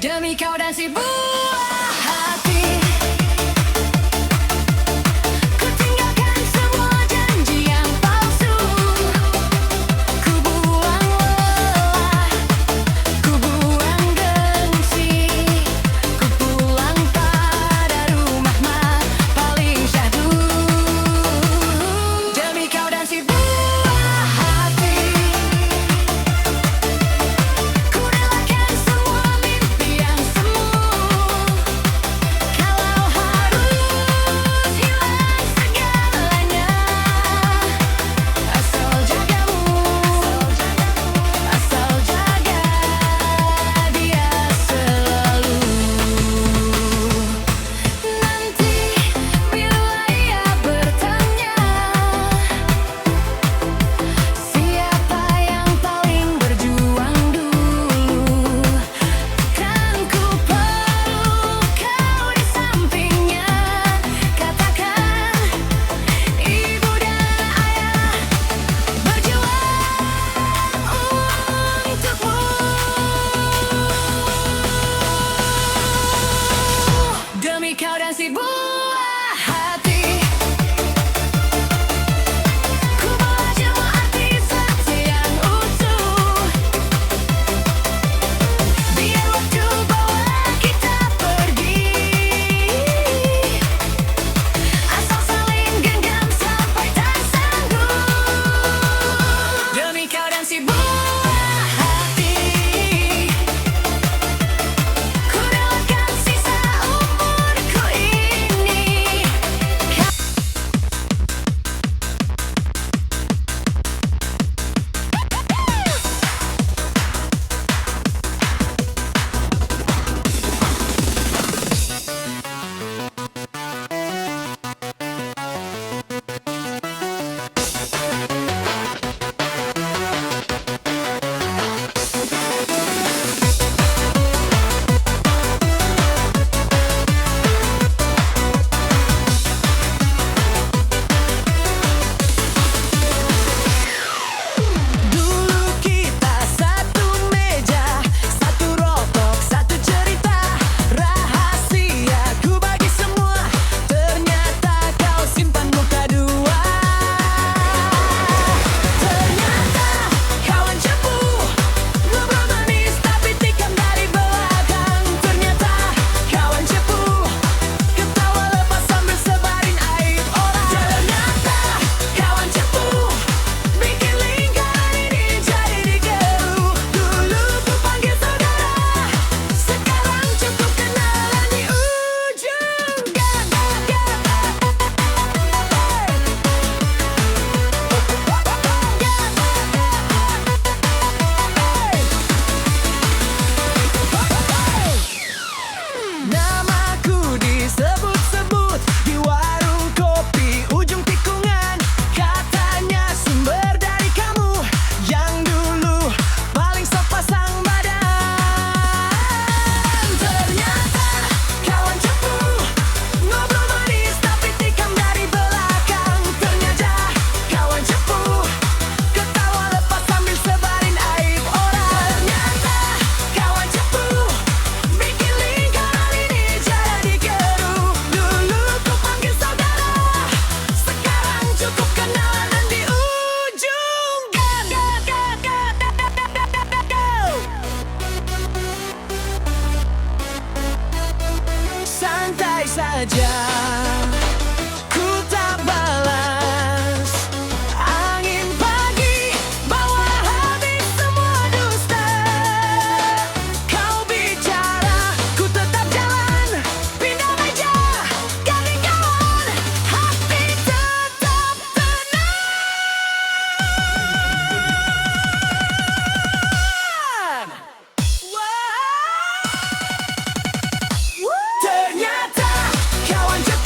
Demi kau dan si buah hati, ku tinggalkan semua janji yang palsu. Ku buang lelah, ku buang gengsi, ku pulang pada rumah paling syahdu. Demi kau dan si buah hati, ku relakan semua mimpi yang semu. Kalau harus hilang segalanya, asal jagamu, asal jaga dia selalu. Nanti bila ia bertanya, siapa yang paling berjuang dulu, kan ku peluk kau di sampingnya. Katakan ibu dan ayah berjuang untukmu. Demi kau dan si buah hati, ku bawa semua arti satu yang utuh. Biar waktu bawa kita pergi, asal saling genggam sampai tak sanggup. Demi kau dan si buah hati, ku relakan sisa umurku ini. Dulu kita satu meja, satu rokok, satu cerita rahasia ku bagi semua. Ternyata kau simpan muka dua. Ternyata kawan cepu, ngobrol manis tapi tikam dari belakang. Ternyata kawan cepu, ketawa lepas sambil sebarin aib orang. Ternyata kawan cepu, bikin lingkaran ini jadi digeru. Dulu ku panggil saudara, sekarang cukup kenalan di ujung gang. Namaku disebut-sebut di warung kopi ujung tikungan. Katanya sumber dari kamu yang dulu paling sok pasang badan. Ternyata kawan cepu, ngobrol manis tapi tikam dari belakang. Ternyata kawan cepu, ketawa lepas sambil sebarin aib orang. Ternyata kawan cepu, bikin lingkaran ini jadi keruh. Dulu ku panggil saudara, sekarang cukup kenalan di ujung gang. Santai saja, ku tak balas. Angin pagi bawa habis semua dusta. Kau bicara, ku tetap jalan. Pindah meja, ganti kawan, hati tetap tenang. Ternyata kawan cepu,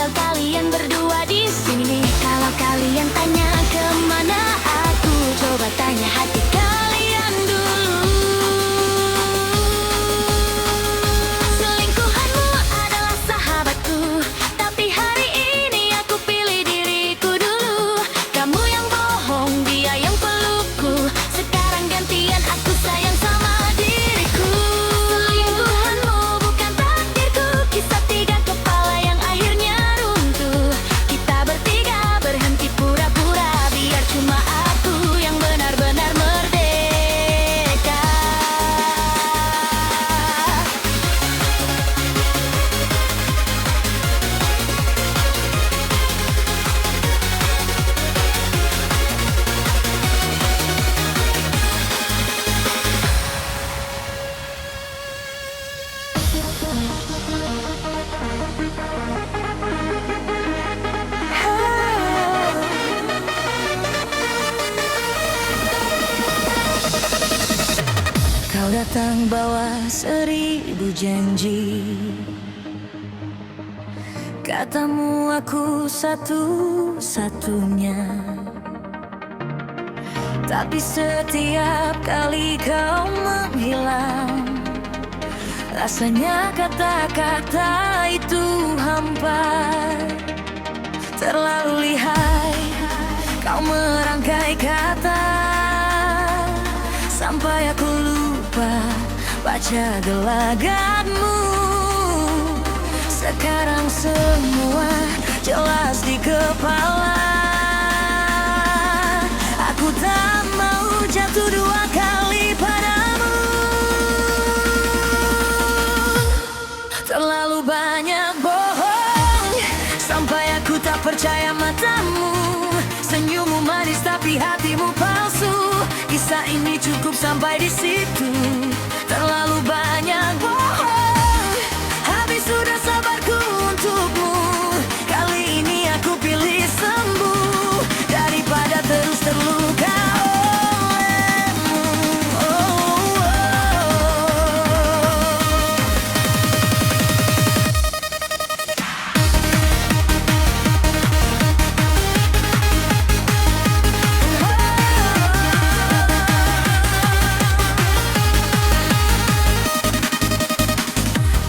tinggal kalian berdua di sini. Kalau kalian tanya kemana aku, coba tanya hati kalian dulu. Selingkuhanmu adalah sahabatku, tapi hari ini aku pilih diriku dulu. Kamu yang bohong, dia yang pelukku. Sekarang gantian aku sayang sama diriku. Selingkuhanmu bukan takdirku, kisah tiga kepala yang akhirnya runtuh. Kita bertiga berhenti pura-pura, biar cuma aku yang benar-benar merdeka. Kau datang bawa 1000 janji, katamu aku satu-satunya. Tapi setiap kali kau menghilang, rasanya kata-kata itu hampa. Terlalu lihai kau merangkai kata, sampai aku lupa baca gelagatmu. Sekarang semua jelas di kepala. Aku tak mau jatuh dua kali padamu. Terlalu banyak bohong, sampai aku tak percaya matamu. Senyummu manis tapi hatimu palsu. Kisah ini cukup sampai di situ. Terlalu banyak bohong, habis sudah sabarku untukmu. Kali ini aku pilih sembuh daripada terus terluka olehmu. Oh, oh, oh.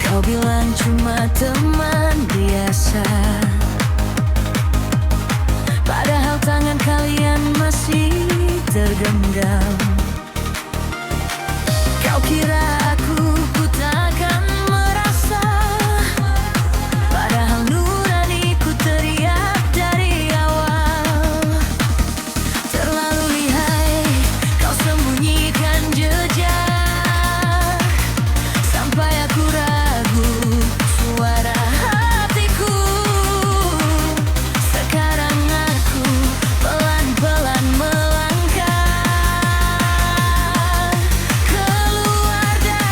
Kau bilang cuma teman biasa, padahal tangan kalian masih tergenggam. Kau kira ku takkan merasa, padahal nuraniku teriak dari awal. Terlalu lihai kau sembunyikan jejak, sampai aku ragu suara hatiku. Sekarang aku pelan-pelan melangkah keluar dari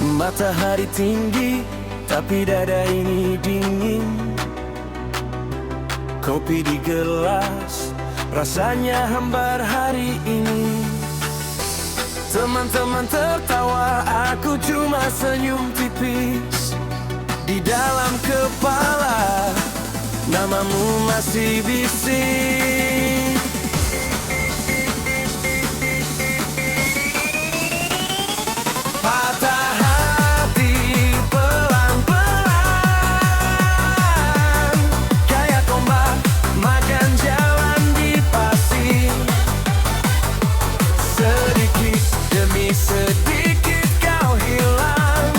Matahari tinggi, tapi dada ini dingin. Kopi di gelas, rasanya hambar hari ini. Teman-teman tertawa, aku cuma senyum tipis. Di dalam kepala, namamu masih bising. Patah hati pelan-pelan, kayak ombak makan jalan di pasir. Sedikit demi sedikit kau hilang,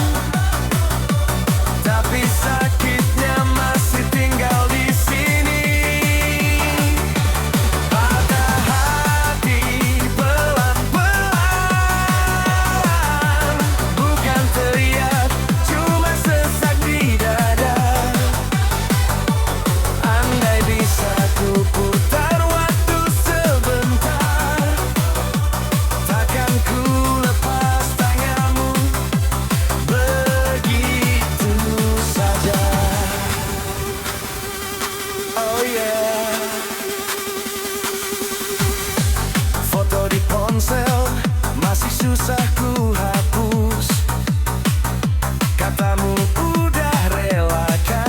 tapi sakitnya masih tinggal di sini. Patah hati pelan-pelan, bukan teriak, cuma sesak di dada. Andai bisa ku putar waktu sebentar, takkan ku lepas tanganmu begitu saja. Oh yeah. Foto di ponsel masih susah ku hapus. Katamu udah relakan,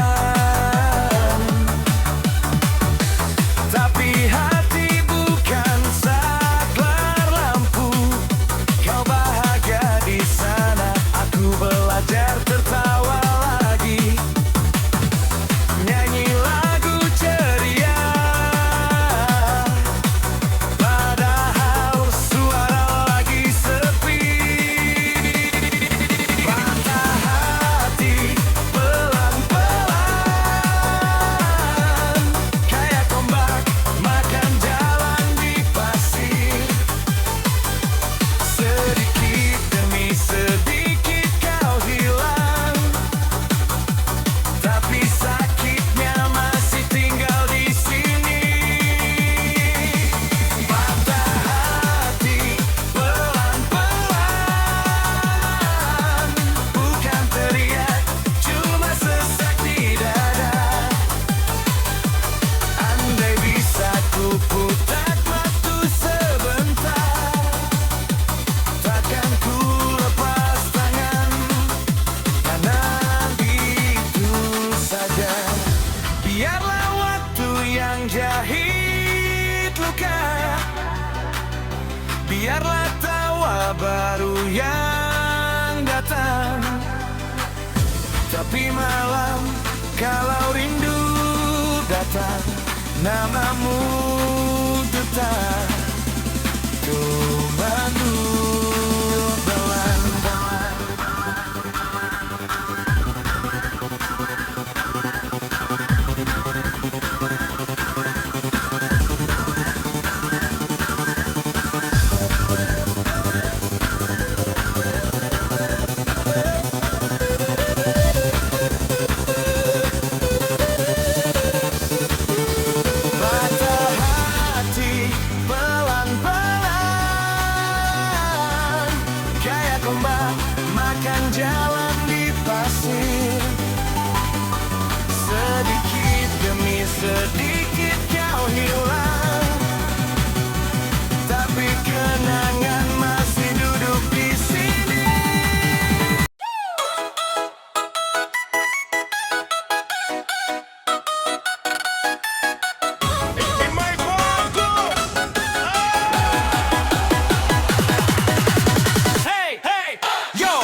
tapi hati bukan saklar lampu. Kau bahagia di sana, aku belajar tertawa lagi. Nyanyi lagu ceria, padahal suara lagi sepi. Patah hati pelan-pelan, kayak ombak makan jalan di pasir. Sedikit demi sedikit kau hilang, tapi sakitnya masih tinggal di sini. Patah hati pelan-pelan, bukan teriak, cuma sesak di dada. Andai bisa ku putar waktu sebentar, takkan ku lepas tangan, karena gitu saja. Biarlah waktu yang jahit luka, biarlah tawa baru yang datang. Tapi malam kalau rindu datang, namamu tetap ku menunggu pelan-pelan. Patah hati pelan-pelan, kayak ombak makan jalan di pasir. Sedikit demi sedikit kau hilang, tapi kenangan masih duduk di sini. Hey, hey, yo!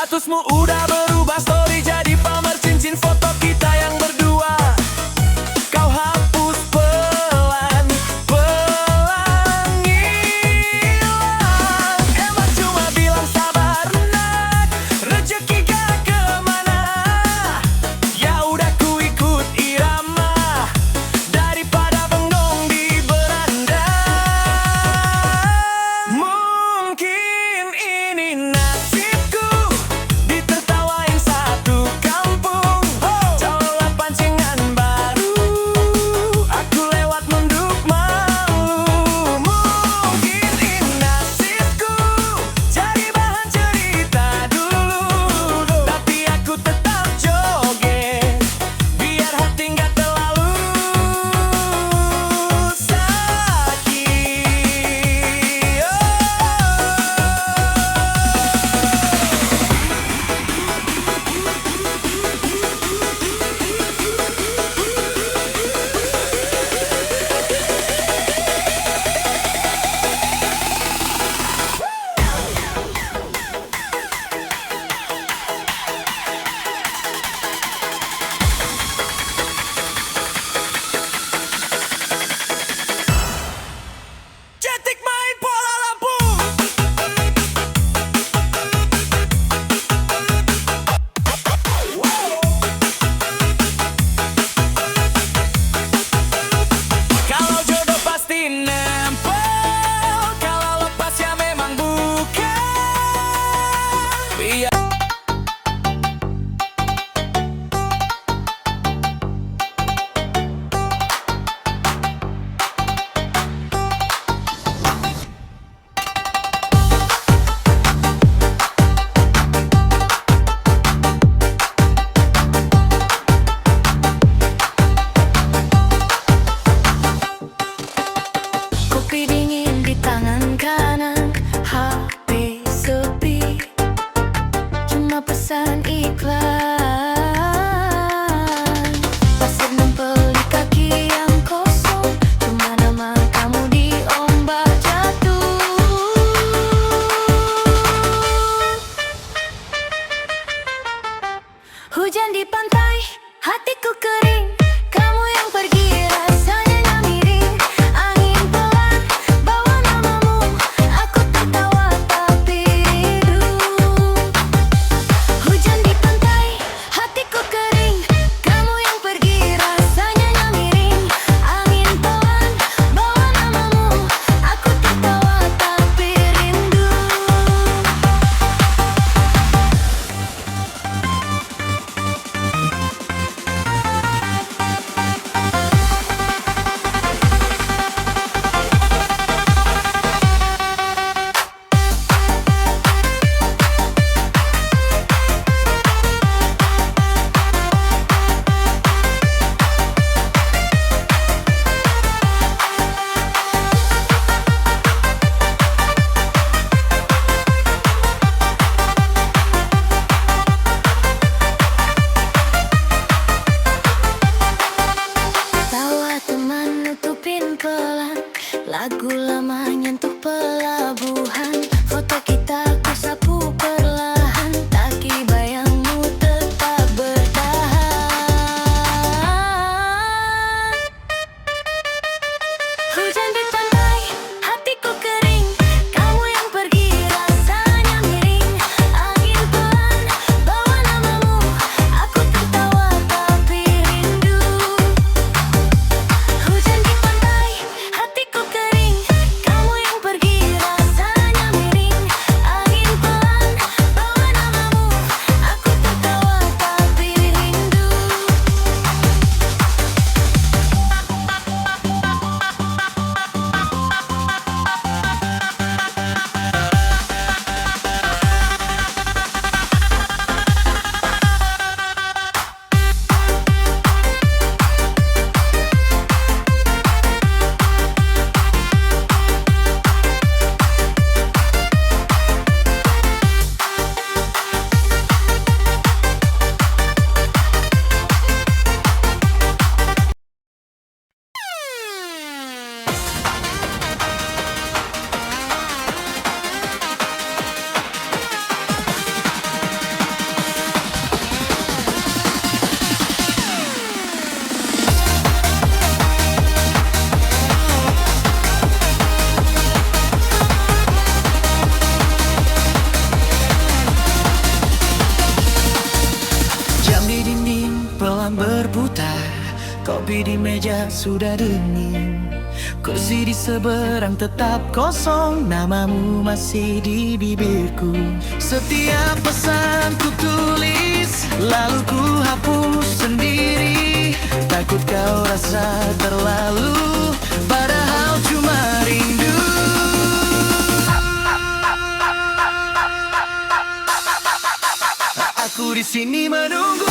Statusmu udah berubah, story jadi pamer cincin foto kita yang berdua. Kau hapus pelan, pelan hilang. Emang cuma bilang sabar nak, rezeki gak kemana. Ya udah ku ikut irama, daripada bengong di beranda. Mungkin ini nasibku, ditertawain satu kampung. Calon pancingan baru, aku lewat nunduk malu. Mungkin ini nasibku, jadi bahan cerita dulu. Tapi aku tetap joget, biar hati nggak terlalu sakit. Cetik main bola lampu. Kalau jodoh pasti nempel, kalau lepas ya memang bukan. Biar Kopi dingin di tangan kanan, HP sepi, cuma pesan iklan. Pasir nempel di kaki yang kosong, cuma nama kamu di ombak jatuh. Hujan di pantai, hatiku kering, kamu yang pergi rasanya miring. Angin pelan, bawa namamu, aku tertawa tapi rindu. Hujan di pantai, hatiku kering, kamu yang pergi rasanya miring. Angin pelan, bawa namamu, aku tertawa tapi rindu. Kopi di meja sudah dingin, kursi di seberang tetap kosong, namamu masih di bibirku. Setiap pesan ku tulis, lalu ku hapus sendiri. Takut kau rasa terlalu, padahal cuma rindu. Aku di sini menunggu.